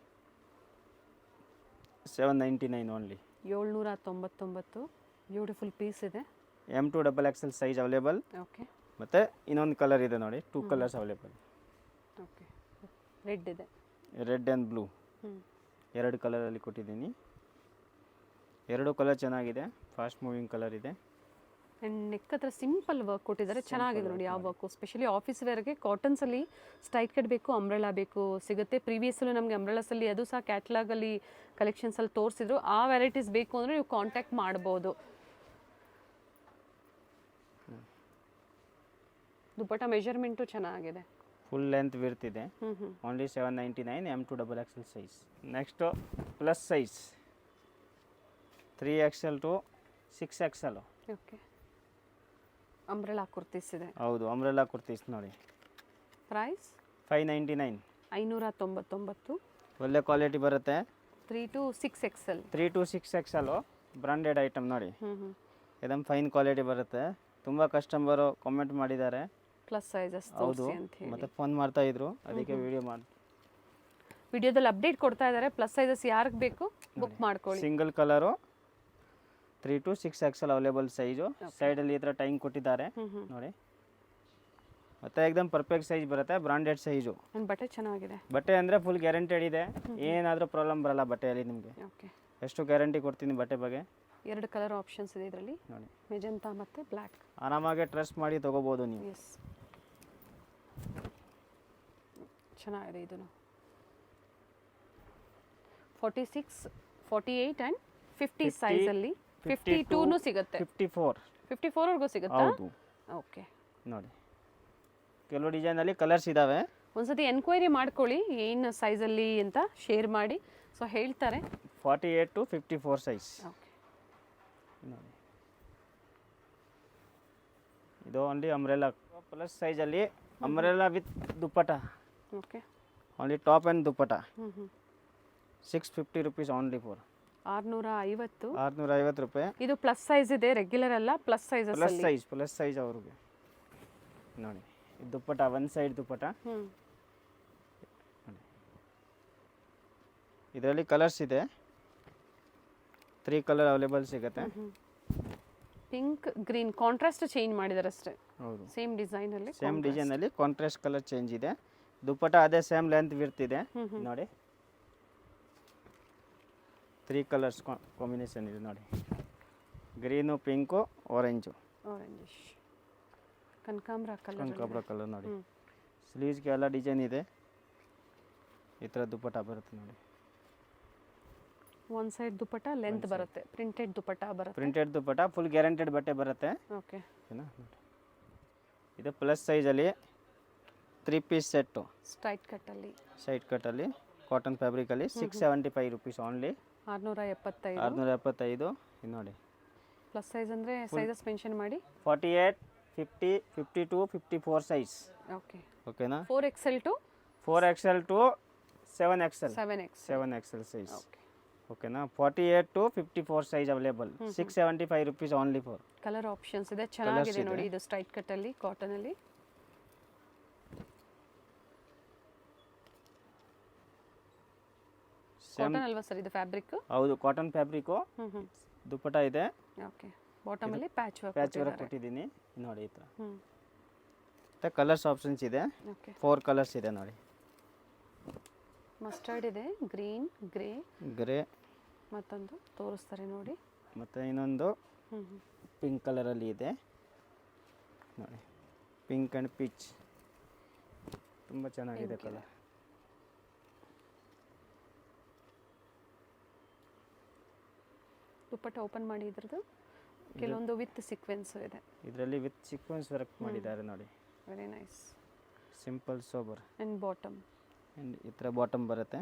799 ಓನ್ಲಿ 799 ಬ್ಯೂಟಿಫುಲ್ ಪೀಸ್ ಇದೆ M2 XXL size available okay ಮತ್ತು ಇನ್ನೊಂದು ಕಲರ್ ಇದೆ ನೋಡಿ 2 ಕಲರ್ಸ್ ಅವೈಲೇಬಲ್ ಓಕೆ ರೆಡ್ ಇದೆ ರೆಡ್ ಆ್ಯಂಡ್ ಬ್ಲೂ ಎರಡು ಕಲರಲ್ಲಿ ಕೊಟ್ಟಿದ್ದೀನಿ ಎರಡು ಕಲರ್ ಚೆನ್ನಾಗಿದೆ ಫಾಸ್ಟ್ ಮೂವಿಂಗ್ ಕಲರ್ ಇದೆ ಆ್ಯಂಡ್ ನೆಕ್ ಹತ್ರ ಸಿಂಪಲ್ ವರ್ಕ್ ಕೊಟ್ಟಿದ್ದಾರೆ ಚೆನ್ನಾಗಿದೆ ನೋಡಿ ಯಾವ ವರ್ಕು ಸ್ಪೆಷಲಿ ಆಫೀಸ್ ವೇರ್ಗೆ ಕಾಟನ್ಸಲ್ಲಿ ಸ್ಟ್ರೈಟ್ ಕಟ್ ಬೇಕು ಅಂಬ್ರೆಲಾ ಬೇಕು ಸಿಗುತ್ತೆ ಪ್ರೀವಿಯಸ್ಸಲ್ಲೂ ನಮಗೆ ಅಂಬ್ರೆಲಾಸಲ್ಲಿ ಅದು ಸಹ ಕ್ಯಾಟ್ಲಾಗಲ್ಲಿ ಕಲೆಕ್ಷನ್ಸಲ್ಲಿ ತೋರಿಸಿದ್ರು ಆ ವೆರೈಟೀಸ್ ಬೇಕು ಅಂದರೆ ನೀವು ಕಾಂಟ್ಯಾಕ್ಟ್ ಮಾಡ್ಬೋದು ದುಪ್ಪಟ್ಟ ಮೆಜರ್ಮೆಂಟು ಚೆನ್ನಾಗಿದೆ full length width only 799 M2 XXL size next plus size 3XL to 6XL okay umbrella kurtis ಇದೆ ಹೌದು ಅಂಬ್ರೆಲಾ ಕುರ್ತೀಸ್ ನೋಡಿ ಪ್ರೈಸ್ 599 599 ಒಳ್ಳೆ ಕ್ವಾಲಿಟಿ ಬರುತ್ತೆ 3 to 6XL 3 to 6XL branded item ನೋಡಿ ಇದನ್ನು ಫೈನ್ ಕ್ವಾಲಿಟಿ ಬರುತ್ತೆ ತುಂಬ ಕಸ್ಟಮರು ಕಾಮೆಂಟ್ ಮಾಡಿದ್ದಾರೆ ಪ್ಲಸ್ ಸೈಜಸ್ ಹೌದು ಅಂತ ಹೇಳಿ ಮತ್ತೆ ಫೋನ್ ಮಾಡ್ತಾ ಇದ್ರು ಅದಕ್ಕೆ ವಿಡಿಯೋ ಮಾಡಿ ವಿಡಿಯೋದಲ್ಲಿ ಅಪ್ಡೇಟ್ ಕೊಡ್ತಾ ಇದ್ದಾರೆ ಪ್ಲಸ್ ಸೈಜಸ್ ಯಾರಿಗೆ ಬೇಕು ಬುಕ್ ಮಾಡ್ಕೊಳ್ಳಿ single colour 3 to 6XL available size ಸೈಡಲ್ಲಿ ಈ ಥರ ಟೈಮ್ ಕೊಟ್ಟಿದ್ದಾರೆ ನೋಡಿ ಮತ್ತೆ ಏಕದಮ್ ಪರ್ಫೆಕ್ಟ್ ಸೈಜ್ ಬರುತ್ತೆ ಬ್ರಾಂಡೆಡ್ ಸೈಜು ನನ್ನ ಬಟ್ಟೆ ಚೆನ್ನಾಗಿದೆ ಬಟ್ಟೆ ಅಂದರೆ ಫುಲ್ ಗ್ಯಾರಂಟೆಡ್ ಇದೆ ಏನಾದರೂ ಪ್ರಾಬ್ಲಮ್ ಬರಲ್ಲ ಬಟ್ಟೆಯಲ್ಲಿ ನಿಮಗೆ ಓಕೆ ಎಷ್ಟು ಗ್ಯಾರಂಟಿ ಕೊಡ್ತೀನಿ ಬಟ್ಟೆ ಬಗ್ಗೆ ಎರಡು ಕಲರ್ ಆಪ್ಷನ್ಸ್ ಇದೆ ಇದರಲ್ಲಿ ನೋಡಿ ಮೆಜೆಂಟಾ ಮತ್ತು ಬ್ಲ್ಯಾಕ್ ಆರಾಮಾಗಿ ಟ್ರಸ್ಟ್ ಮಾಡಿ ತೊಗೋಬೋದು ನೀವು ಎಸ್ ಚೆನ್ನಾಗಿದೆ ಇದನ್ನು 46 48 ಆ್ಯಂಡ್ 50 ಸೈಜಲ್ಲಿ 52 ಸಿಗುತ್ತೆ 54 ವರೆಗೂ ಸಿಗುತ್ತಾ ಹೌದು ಓಕೆ ನೋಡಿ ಕೆಲವು ಡಿಸೈನಲ್ಲಿ ಕಲರ್ಸ್ ಇದ್ದಾವೆ ಒಂದ್ಸತಿ ಎನ್ಕ್ವೈರಿ ಮಾಡ್ಕೊಳ್ಳಿ ಏನು ಸೈಜಲ್ಲಿ ಅಂತ ಶೇರ್ ಮಾಡಿ ಸೊ ಹೇಳ್ತಾರೆ 48 to 54 ಸೈಜ್ ಓಕೆ ನೋಡಿ ಇದು ಓನ್ಲಿ ಅಂಬ್ರೆಲಾ ಪ್ಲಸ್ ಸೈಜಲ್ಲಿ umbrella with dupatta okay only top and dupatta ಹ್ಞೂ 650 rupees ಓನ್ಲಿ ಫಾರ್ 650 650 ರೂಪಾಯಿ ಇದು ಪ್ಲಸ್ ಸೈಜ್ ಇದೆ ರೆಗ್ಯುಲರ್ ಅಲ್ಲ ಪ್ಲಸ್ ಪ್ಲಸ್ ಸೈಜ್ ಅವ್ರಿಗೆ ನೋಡಿ ಇದು ದುಪ್ಪಟ ಒನ್ ಸೈಡ್ ದುಪ್ಪಟ ಇದರಲ್ಲಿ ಕಲರ್ಸ್ ಇದೆ 3 ಕಲರ್ ಅವೈಲೇಬಲ್ ಸಿಗುತ್ತೆ ಪಿಂಕ್ ಗ್ರೀನ್ ಕಾಂಟ್ರಾಸ್ಟ್ ಚೇಂಜ್ ಮಾಡಿದ್ದಾರೆ ಅಷ್ಟೇ ಹೌದು ಸೇಮ್ ಡಿಸೈನಲ್ಲಿ ಸೇಮ್ ಡಿಸೈನಲ್ಲಿ ಕಾಂಟ್ರಾಸ್ಟ್ ಕಲರ್ ಚೇಂಜ್ ಇದೆ ದುಪ್ಪಟ ಅದೇ ಸೇಮ್ ಲೆಂತ್ ಬಿಡ್ತಿದೆ ನೋಡಿ 3 ಕಲರ್ಸ್ ಕಾಂಬಿನೇಷನ್ ಇದೆ ನೋಡಿ ಗ್ರೀನು ಪಿಂಕು ಆರೆಂಜು ಆರೆಂಜಿಶ್ ಕನಕಾಂಬ್ರ ಕಲರ್ ನೋಡಿ ಸ್ಲೀವ್ಸ್ಗೆ ಎಲ್ಲ ಡಿಸೈನ್ ಇದೆ ಈ ಥರ ದುಪ್ಪಟ ಬರುತ್ತೆ ನೋಡಿ ಒನ್ ಸೈಡ್ ದುಪ್ಪಟ ಲೆಂತ್ ಬರುತ್ತೆ ಪ್ರಿಂಟೆಡ್ ದುಪ್ಪಟ ಬರುತ್ತೆ ಪ್ರಿಂಟೆಡ್ ದುಪ್ಪಟ ಫುಲ್ ಗ್ಯಾರಂಟೆಡ್ ಬಟ್ಟೆ ಬರುತ್ತೆ ಓಕೆ ಓಕೆನಾ ನೋಡಿ ಇದು ಪ್ಲಸ್ ಸೈಜಲ್ಲಿ 3 ಪೀಸ್ ಸೆಟ್ಟು ಸ್ಟ್ರೈಟ್ ಕಟ್ಟಲ್ಲಿ ಸೈಡ್ ಕಟ್ಟಲ್ಲಿ ಕಾಟನ್ ಫ್ಯಾಬ್ರಿಕಲ್ಲಿ 675 rupees ಓನ್ಲಿ 675 ಇದು ನೋಡಿ ಪ್ಲಸ್ ಸೈಜ್ ಅಂದರೆ ಸೈಜಸ್ ಮೆನ್ಷನ್ ಮಾಡಿ 48 50 52 54 ಸೈಜ್ ಓಕೆ ಓಕೆನಾ 4XL to 4XL to 7XL 7XL size ಓಕೆನಾ 48 to 54 size available 675 rupees only for colour options ಇದೆ ಚೆನ್ನಾಗಿದೆ ನೋಡಿ ಇದು ಸ್ಟ್ರೈಟ್ ಕಟ್ಟಲ್ಲಿ ಕಾಟನಲ್ಲಿ ಕಾಟನ್ ಅಲ್ವಾ ಸರ್ ಇದು ಫ್ಯಾಬ್ರಿಕ್ ಹೌದು ಕಾಟನ್ ಫ್ಯಾಬ್ರಿಕು ದುಪ್ಪಟ ಇದೆ ಓಕೆ ಬಾಟಮ್ ಅಲ್ಲಿ ಪ್ಯಾಚ್ ವರ್ಕ್ ಕೊಟ್ಟಿದ್ದೀನಿ ನೋಡಿ ಈ ಥರ ಮತ್ತೆ ಕಲರ್ಸ್ ಆಪ್ಷನ್ಸ್ ಇದೆ ಓಕೆ 4 ಕಲರ್ಸ್ ಇದೆ ನೋಡಿ ಮಸ್ಟರ್ಡ್ ಇದೆ ಗ್ರೀನ್ ಗ್ರೇ ಮತ್ತೊಂದು ತೋರಿಸ್ತಾರೆ ನೋಡಿ ಮತ್ತು ಇನ್ನೊಂದು ಪಿಂಕ್ ಕಲರಲ್ಲಿ ಇದೆ ನೋಡಿ ಪಿಂಕ್ ಆ್ಯಂಡ್ ಪಿಚ್ ತುಂಬ ಚೆನ್ನಾಗಿದೆ ಕಲರ್ ದುಪ್ಪಟ್ಟ ಓಪನ್ ಮಾಡಿ ಇದ್ರದ್ದು ಕೆಲವೊಂದು ವಿತ್ ಸೀಕ್ವೆನ್ಸು ಇದೆ. ಇದರಲ್ಲಿ ವಿತ್ ಸೀಕ್ವೆನ್ಸ್ ವರ್ಕ್ ಮಾಡಿದ್ದಾರೆ ನೋಡಿ. Very nice. Simple sober. And bottom ಈ ಥರ ಬಾಟಮ್ ಬರುತ್ತೆ.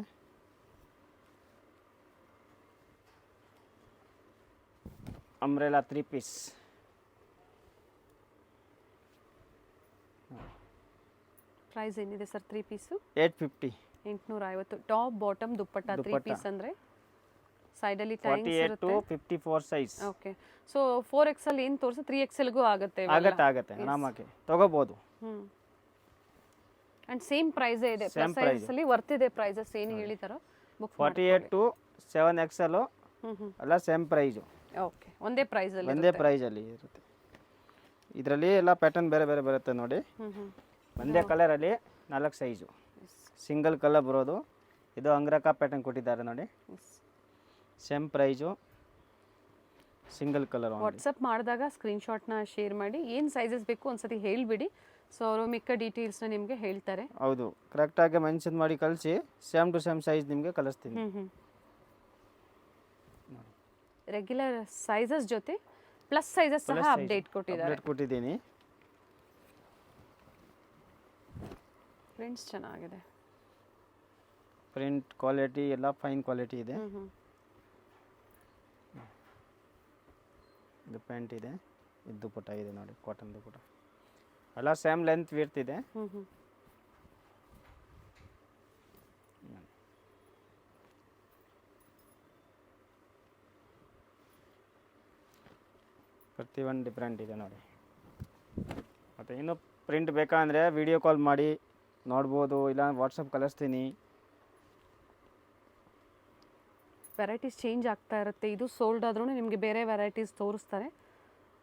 Umbrella 3 piece. ಪ್ರೈಸ್ ಏನಿದೆ sir 3 piece? 850. 850. Top bottom dupatta 3 piece ಅಂದರೆ ಸೈಡಲ್ಲಿ ಟೈಮ್ಸ್ 48 ಇರುತ್ತೆ. to 54 size. Okay. So 4XL ಏನು ತೋರಿಸಿ 3XLಗೂ ಆಗುತ್ತೆ ಆಗುತ್ತೆ ಆರಾಮಾಗಿ ತಗೋಬಹುದು. ಆ್ಯಂಡ್ ಸೇಮ್ ಪ್ರೈಸೇ ಇದೆ. ಪ್ಲಸ್ ಸೈಜಲ್ಲಿ ವರ್ತಿದೆ ಪ್ರೈಸಸ್ ಏನು ಹೇಳಿದಾರೋ ಬುಕ್ 48 to 7XL ಎಲ್ಲ ಸೇಮ್ ಪ್ರೈಸು. ಓಕೆ, ಒಂದೇ ಪ್ರೈಸಲ್ಲಿ ಒಂದೇ ಪ್ರೈಸಲ್ಲಿ ಇರುತ್ತೆ. ಇದರಲ್ಲಿ ಎಲ್ಲ ಪ್ಯಾಟರ್ನ್ ಬೇರೆ ಬೇರೆ ಬರುತ್ತೆ ನೋಡಿ. ಒಂದೇ ಕಲರಲ್ಲಿ 4 ಸೈಜು ಸಿಂಗಲ್ ಕಲರ್ ಬರೋದು. ಇದು ಅಂಗ್ರಕ ಪ್ಯಾಟರ್ನ್ ಕೊಟ್ಟಿದ್ದಾರೆ ನೋಡಿ. Same price, single colour. WhatsApp ಮಾಡಿದಾಗ ಸ್ಕ್ರೀನ್ಶಾಟ್ನ ಶೇರ್ ಮಾಡಿ ಏನು ಸೈಜಸ್ ಬೇಕು ಒಂದ್ಸತಿ ಹೇಳಿಬಿಡಿ. ಸೊ ಅವರು ಮಿಕ್ಕ ಡೀಟೇಲ್ಸ್ನ ನಿಮಗೆ ಹೇಳ್ತಾರೆ. ಹೌದು, ಕರೆಕ್ಟಾಗಿ ಮೆನ್ಷನ್ ಮಾಡಿ ಕಳಿಸಿ. ಸೇಮ್ ಟು ಸೇಮ್ ಸೈಜ್ ನಿಮಗೆ ಕಳಿಸ್ತೀನಿ. ರೆಗ್ಯುಲರ್ ಸೈಜಸ್ ಜೊತೆ ಪ್ಲಸ್ ಸೈಜಸ್ ಸಹ ಅಪ್ಡೇಟ್ ಕೊಟ್ಟಿದ್ದೀನಿ. ಪ್ರಿಂಟ್ಸ್ ಚೆನ್ನಾಗಿದೆ. ಪ್ರಿಂಟ್ ಕ್ವಾಲಿಟಿ ಎಲ್ಲ ಫೈನ್ ಕ್ವಾಲಿಟಿ ಇದೆ. ಇದು ಪ್ಯಾಂಟ್ ಇದೆ, ಇದು ದುಪ್ಪಟ್ಟ ಇದೆ ನೋಡಿ, ಕಾಟನ್ ದುಪ್ಪಟ್ಟ. ಎಲ್ಲ ಸೇಮ್ ಲೆಂತ್ ವಿಡ್ತ್ ಇದೆ. ಪ್ರತಿಯೊಂದು ಡಿಫ್ರೆಂಟ್ ಇದೆ ನೋಡಿ. ಮತ್ತು ಇನ್ನು ಪ್ರಿಂಟ್ ಬೇಕಂದರೆ ವಿಡಿಯೋ ಕಾಲ್ ಮಾಡಿ ನೋಡ್ಬೋದು, ಇಲ್ಲ ವಾಟ್ಸಪ್ ಕಳಿಸ್ತೀನಿ. ವೆರೈಟೀಸ್ ಚೇಂಜ್ ಆಗ್ತಾ ಇರುತ್ತೆ. ಇದು ಸೋಲ್ಡ್ ಆದ್ರೂ ನಿಮಗೆ ಬೇರೆ ವೆರೈಟೀಸ್ ತೋರಿಸ್ತಾರೆ,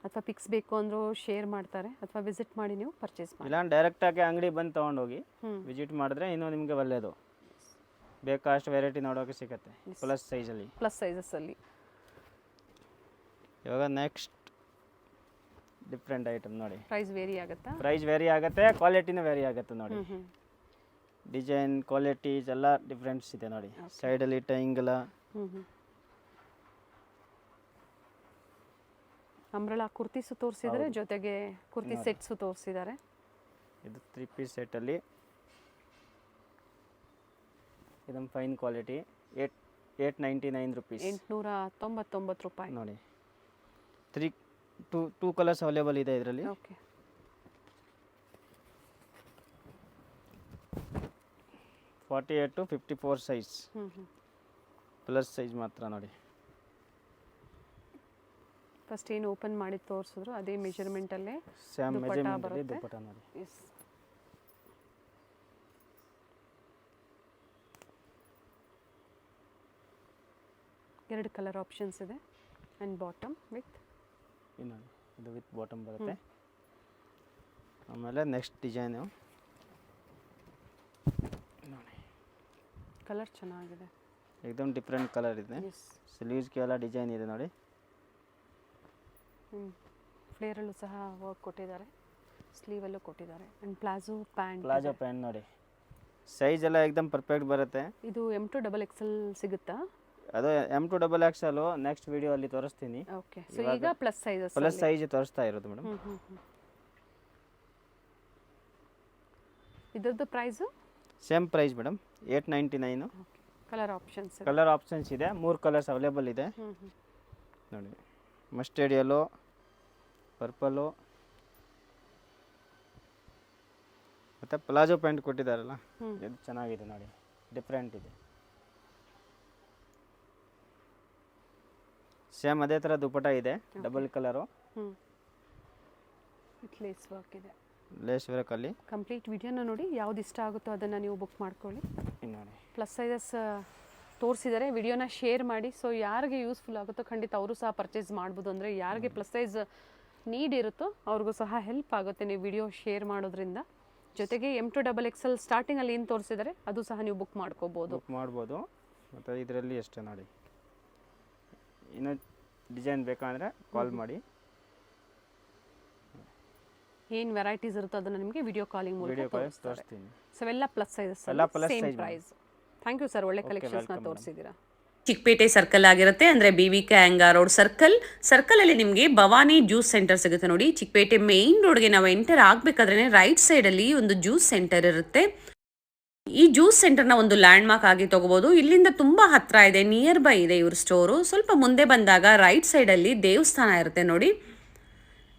ಅಥವಾ ಪಿಕ್ಸ್ ಬೇಕು ಅಂದರೂ ಶೇರ್ ಮಾಡ್ತಾರೆ, ಅಥವಾ ವಿಸಿಟ್ ಮಾಡಿ ನೀವು ಪರ್ಚೇಸ್ ಮಾಡಿ. ಇಲ್ಲ ಡೈರೆಕ್ಟಾಗಿ ಅಂಗಡಿ ಬಂದು ತೊಗೊಂಡೋಗಿ ವಿಸಿಟ್ ಮಾಡಿದ್ರೆ ಇನ್ನೂ ನಿಮಗೆ ಒಳ್ಳೆಯದು. ಬೇಕಾಷ್ಟು ವೆರೈಟಿ ನೋಡೋಕೆ ಸಿಗುತ್ತೆ ಪ್ಲಸ್ ಸೈಜಲ್ಲಿ. ಪ್ಲಸ್ ಸೈಜಸ್ಸಲ್ಲಿ ಇವಾಗ ನೆಕ್ಸ್ಟ್ ಡಿಫ್ರೆಂಟ್ ಐಟಮ್ ನೋಡಿ. ಪ್ರೈಸ್ ವೇರಿ ಆಗುತ್ತಾ? ಪ್ರೈಸ್ ವೇರಿ ಆಗುತ್ತೆ, ಕ್ವಾಲಿಟಿನೂ ವೇರಿ ಆಗುತ್ತೆ ನೋಡಿ. ಡಿಸೈನ್ ಕ್ವಾಲಿಟೀಸ್ ಎಲ್ಲ ಡಿಫ್ರೆನ್ಸ್ ಇದೆ ನೋಡಿ. ಸೈಡಲ್ಲಿ ಟೈಂಗಲ ಅಂಬ್ರೆಲಾ ಕುರ್ತೀಸು ತೋರಿಸಿದ್ದಾರೆ, ಜೊತೆಗೆ ಕುರ್ತಿ ಸೆಟ್ಸು ತೋರಿಸಿದ್ದಾರೆ. ಇದು 3 ಪೀಸ್ ಸೆಟ್ಟಲ್ಲಿ ಇದೊಂದು ಫೈನ್ ಕ್ವಾಲಿಟಿ. 899 ರುಪೀಸ್. 899 ರೂಪಾಯಿ ನೋಡಿ. 2 ಕಲರ್ಸ್ ಅವೈಲೇಬಲ್ ಇದೆ ಇದರಲ್ಲಿ. Okay. Forty 48 to 54 size. Plus size ಮಾತ್ರ ನೋಡಿ. ಫಸ್ಟ್ ಏನು ಓಪನ್ ಮಾಡಿ ತೋರಿಸಿದ್ರು ಅದೇ ಮೆಜರ್ಮೆಂಟಲ್ಲೇ ಸೇಮ್ ಮೆಜರ್ಮೆಂಟಲ್ಲಿ ದುಪ್ಪಟ್ಟ ನೋಡಿ. ಎಸ್. ಎರಡು ಕಲರ್ ಆಪ್ಷನ್ಸ್ ಇದೆ. ಆ್ಯಂಡ್ ಬಾಟಮ್ ವಿತ್ ಇದು ವಿತ್ ಬಾಟಮ್ ಬರುತ್ತೆ. ಆಮೇಲೆ ನೆಕ್ಸ್ಟ್ ಡಿಸೈನು ನೋಡಿ. ಕಲರ್ ಚೆನ್ನಾಗಿದೆ, एकदम ಡಿಫ್ರೆಂಟ್ ಕಲರ್ ಇದೆ. ಸ್ಲೀವ್ಸ್ಗೆ ಎಲ್ಲ ಡಿಸೈನ್ ಇದೆ ನೋಡಿ. ಫ್ಲೇರಲ್ಲೂ ಸಹ ವರ್ಕ್ ಕೊಟ್ಟಿದ್ದಾರೆ, ಸ್ಲೀವಲ್ಲೂ ಕೊಟ್ಟಿದ್ದಾರೆ. ಆ್ಯಂಡ್ ಪ್ಲಾಜೋ ಪ್ಯಾಂಟ್ ನೋಡಿ. ಸೈಜ್ ಎಲ್ಲ एकदम ಪರ್ಫೆಕ್ಟ್ ಬರುತ್ತೆ. ಇದು M2 XXL ಸಿಗುತ್ತಾ? ಅದು M2 XXL ನೆಕ್ಸ್ಟ್ ವಿಡಿಯೋ ಅಲ್ಲಿ ತೋರಿಸ್ತೀನಿ. ಓಕೆ. ಸೊ ಈಗ ಪ್ಲಸ್ ಸೈಜ್ ತೋರಿಸ್ತಾ ಇರೋದು ಮೇಡಮ್. ಇದರದ್ದು price same price madam, 899. Colour options ಇದೆ, 3 ಕಲರ್ಸ್ ಅವೈಲೇಬಲ್ ಇದೆ ನೋಡಿ. ಮಸ್ಟರ್ಡ್ ಯೆಲ್ಲೋ, ಪರ್ಪಲು ಮತ್ತು ಪ್ಲಾಜೋ ಪ್ಯಾಂಟ್ ಕೊಟ್ಟಿದ್ದಾರಲ್ಲ, ಇದು ಚೆನ್ನಾಗಿದೆ ನೋಡಿ, ಡಿಫ್ರೆಂಟ್ ಇದೆ. ಸೇಮ್ ಅದೇ ಥರ ದುಪ್ಪಟ್ಟ ಇದೆ, ಡಬಲ್ ಕಲರು, ಲೇಸ್ ವರ್ಕ್ ಇದೆ. ಲೇಸ್ ವರ್ಕಲ್ಲಿ ಕಂಪ್ಲೀಟ್ ವಿಡಿಯೋನ ನೋಡಿ, ಯಾವ್ದು ಇಷ್ಟ ಆಗುತ್ತೋ ಅದನ್ನು ನೀವು ಬುಕ್ ಮಾಡ್ಕೊಳ್ಳಿ. ನೋಡಿ ಪ್ಲಸ್ ಸೈಜಸ್ ತೋರಿಸಿದ್ದಾರೆ, ವಿಡಿಯೋನ ಶೇರ್ ಮಾಡಿ. ಸೊ ಯಾರಿಗೆ ಯೂಸ್ಫುಲ್ ಆಗುತ್ತೋ ಖಂಡಿತ ಅವರು ಸಹ ಪರ್ಚೇಸ್ ಮಾಡ್ಬೋದು. ಅಂದರೆ ಯಾರಿಗೆ ಪ್ಲಸ್ ಸೈಜ್ ನೀಡ್ ಇರುತ್ತೋ ಅವ್ರಿಗೂ ಸಹ ಹೆಲ್ಪ್ ಆಗುತ್ತೆ ನೀವು ವಿಡಿಯೋ ಶೇರ್ ಮಾಡೋದ್ರಿಂದ. ಜೊತೆಗೆ M2 XXL ಸ್ಟಾರ್ಟಿಂಗಲ್ಲಿ ಏನು ತೋರಿಸಿದ್ದಾರೆ ಅದು ಸಹ ನೀವು ಬುಕ್ ಮಾಡ್ಕೋಬೋದು. ಮತ್ತು ಇದರಲ್ಲಿ ಅಷ್ಟೇ ನೋಡಿ. ಇನ್ನೂ ಡಿಸೈನ್ ಬೇಕಂದರೆ ಕಾಲ್ ಮಾಡಿ. ಏನು ವೆರೈಟೀಸ್ ಇರುತ್ತೋ ಅದನ್ನು ನಿಮಗೆ ವಿಡಿಯೋ ಕಾಲಿಂಗ್ ಮೂಲಕ ತೋರಿಸ್ತೀನಿ. ಸೊ ಎಲ್ಲ plus sizes, same price. Thank you sir, ಒಳ್ಳೆ ಕಲೆಕ್ಷನ್ಸ್ನ ತೋರಿಸಿದ್ದೀರಾ. ಚಿಕ್ಕಪೇಟೆ ಸರ್ಕಲ್ ಆಗಿರುತ್ತೆ, ಅಂದರೆ BVK ಅಯ್ಯಂಗಾರ್ ರೋಡ್ ಸರ್ಕಲಲ್ಲಿ ನಿಮಗೆ ಭವಾನಿ ಜ್ಯೂಸ್ ಸೆಂಟರ್ ಸಿಗುತ್ತೆ ನೋಡಿ. ಚಿಕ್ಕಪೇಟೆ ಮೇಯ್ನ್ ರೋಡ್ಗೆ ನಾವು ಎಂಟರ್ ಆಗಬೇಕಾದ್ರೆ ರೈಟ್ ಸೈಡಲ್ಲಿ ಒಂದು ಜ್ಯೂಸ್ ಸೆಂಟರ್ ಇರುತ್ತೆ. ಈ ಜ್ಯೂಸ್ ಸೆಂಟರ್ನ ಒಂದು ಲ್ಯಾಂಡ್ ಮಾರ್ಕ್ ಆಗಿ ತಗೋಬಹುದು. ಇಲ್ಲಿಂದ ತುಂಬ ಹತ್ರ ಇದೆ, ನಿಯರ್ ಬೈ ಇದೆ ಇವ್ರ ಸ್ಟೋರು. ಸ್ವಲ್ಪ ಮುಂದೆ ಬಂದಾಗ ರೈಟ್ ಸೈಡಲ್ಲಿ ದೇವಸ್ಥಾನ ಇರುತ್ತೆ ನೋಡಿ.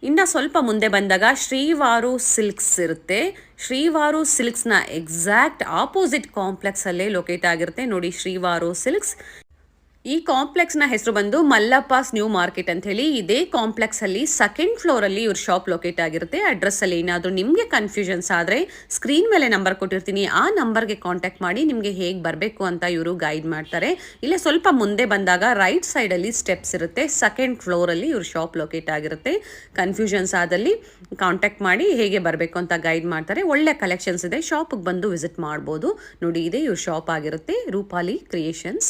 ಇನ್ನು ಸ್ವಲ್ಪ ಮುಂದೆ ಬಂದಾಗ ಶ್ರೀವಾರು ಸಿಲ್ಕ್ಸ್ ಇರುತ್ತೆ. ಶ್ರೀವಾರು ಸಿಲ್ಕ್ಸ್ನ ಎಕ್ಸಾಕ್ಟ್ ಆಪೋಸಿಟ್ ಕಾಂಪ್ಲೆಕ್ಸಲ್ಲೇ ಲೊಕೇಟ್ ಆಗಿರುತ್ತೆ ನೋಡಿ ಶ್ರೀವಾರು ಸಿಲ್ಕ್ಸ್. ಈ ಕಾಂಪ್ಲೆಕ್ಸ್ನ ಹೆಸರು ಬಂದು ಮಲ್ಲಪ್ಪಾಸ್ ನ್ಯೂ ಮಾರ್ಕೆಟ್ ಅಂತ ಹೇಳಿ. ಇದೇ ಕಾಂಪ್ಲೆಕ್ಸಲ್ಲಿ ಸೆಕೆಂಡ್ ಫ್ಲೋರಲ್ಲಿ ಇವ್ರ ಶಾಪ್ ಲೊಕೇಟ್ ಆಗಿರುತ್ತೆ. ಅಡ್ರೆಸ್ಸಲ್ಲಿ ಏನಾದರೂ ನಿಮಗೆ ಕನ್ಫ್ಯೂಷನ್ಸ್ ಆದರೆ ಸ್ಕ್ರೀನ್ ಮೇಲೆ ನಂಬರ್ ಕೊಟ್ಟಿರ್ತೀನಿ, ಆ ನಂಬರ್ಗೆ ಕಾಂಟ್ಯಾಕ್ಟ್ ಮಾಡಿ ನಿಮಗೆ ಹೇಗೆ ಬರಬೇಕು ಅಂತ ಇವರು ಗೈಡ್ ಮಾಡ್ತಾರೆ. ಇಲ್ಲೇ ಸ್ವಲ್ಪ ಮುಂದೆ ಬಂದಾಗ ರೈಟ್ ಸೈಡಲ್ಲಿ ಸ್ಟೆಪ್ಸ್ ಇರುತ್ತೆ. ಸೆಕೆಂಡ್ ಫ್ಲೋರಲ್ಲಿ ಇವ್ರ ಶಾಪ್ ಲೊಕೇಟ್ ಆಗಿರುತ್ತೆ. ಕನ್ಫ್ಯೂಷನ್ಸ್ ಆದಲ್ಲಿ ಕಾಂಟ್ಯಾಕ್ಟ್ ಮಾಡಿ ಹೇಗೆ ಬರಬೇಕು ಅಂತ ಗೈಡ್ ಮಾಡ್ತಾರೆ. ಒಳ್ಳೆ ಕಲೆಕ್ಷನ್ಸ್ ಇದೆ, ಶಾಪಿಗೆ ಬಂದು ವಿಸಿಟ್ ಮಾಡ್ಬೋದು ನೋಡಿ. ಇದೇ ಇವ್ರ ಶಾಪ್ ಆಗಿರುತ್ತೆ, ರೂಪಾಲಿ ಕ್ರಿಯೇಷನ್ಸ್.